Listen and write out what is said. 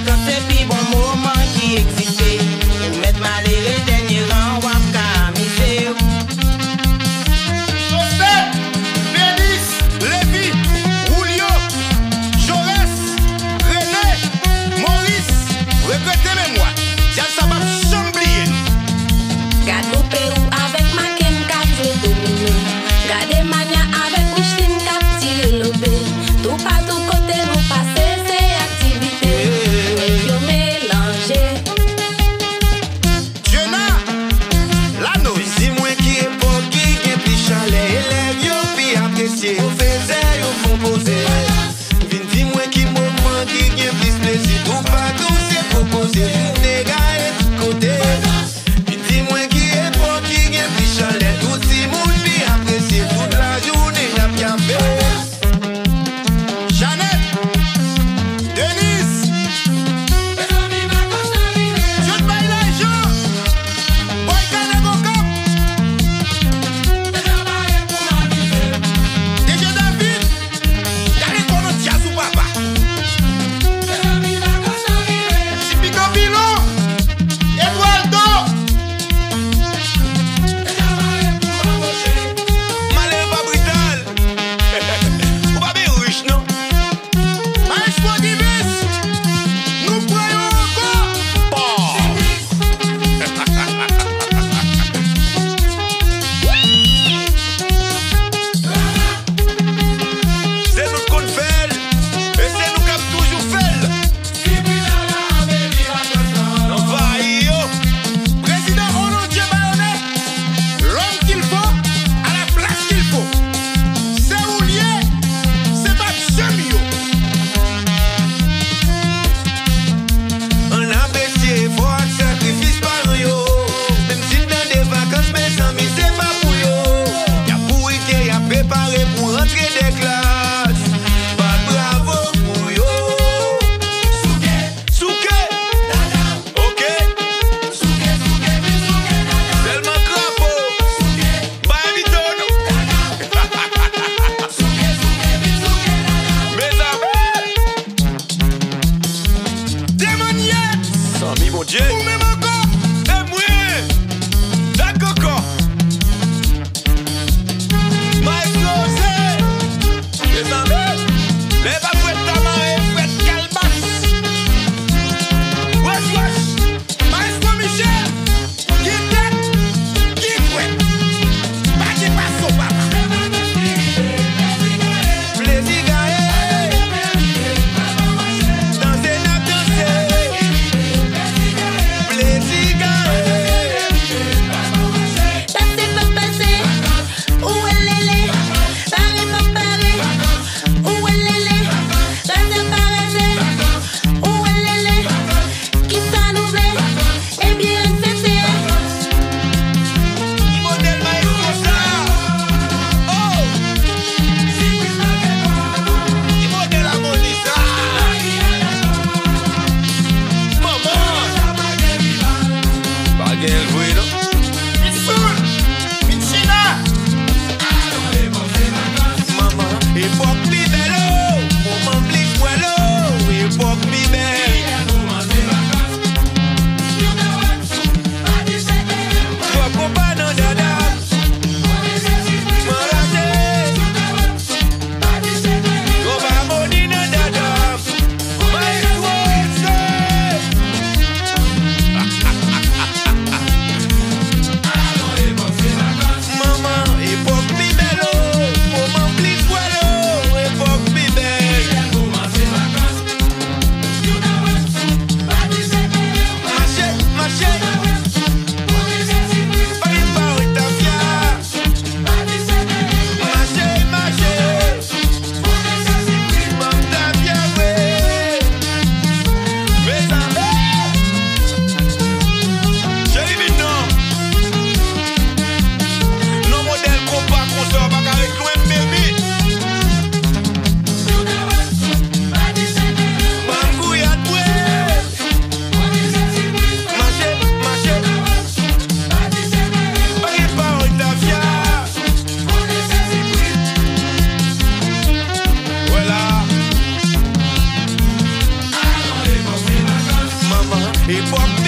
vacances, c'est plus bon moment qui existait. Pour mettre malheureux dernier rang, ou à camiser. Joseph, Bélis, Lévi, Julio, Jaurès, René, Maurice, regrettez mémoire. J'ai le sabbat chamblier. Gade Pérou avec Maken cap joué domino. Gade Mania avec Micheline cap tiré lobé. Tout partout côté nous passer c'est activité. Et yo mélangé. Jenna, la noce. Dis-moi qui est pour qui est plus chalet. Élève yo puis apprécié. On faisait yo font poser. Vin dis-moi qui moment qui est plus plaisir. Tout partout c'est proposé. Néga et tout côté. Vin dis-moi qui est pour qui est plus chalet. Tout si moun puis apprécié. Toute la journée n'a bien fait. Jeannette, Denise, Jude Bailey, Jean, Boy Kanegoko, DJ David, Gary Kono Diazou Papa, Sipiko Pilon, Eduardo, Malé pas brutal. Ou pas bien riche non. Maestro Divis, nous croyons encore. C'est nous qu'on fait. Et c'est nous qui avons toujours fait. Non va yo. Président Honoré Bayonet, l'homme qu'il faut, à la place qu'il faut. C'est où lié, c'est pas jamais yo. On apprécie fort sacrifice par yo. Même si dans des vacances, mes amis, c'est pas pour yo. Y'a pour y a préparé pour rentrer des classes. Pas bravo pour yo. Souké, ok. Seulement crapaud. Bah évitons nous. Mes amis. Démoniaque, Sami, mon Dieu. ou même encore. Et moi, d'accord. Maestro, c'est les amis. Les pas fouet tamaré, fouet calbas. Wesh, wesh, Maestro Michel, qui tête, qui fouet. Pas qui passe au papa. Plaisir gaé. Danser n'a danser. Plaisir Epok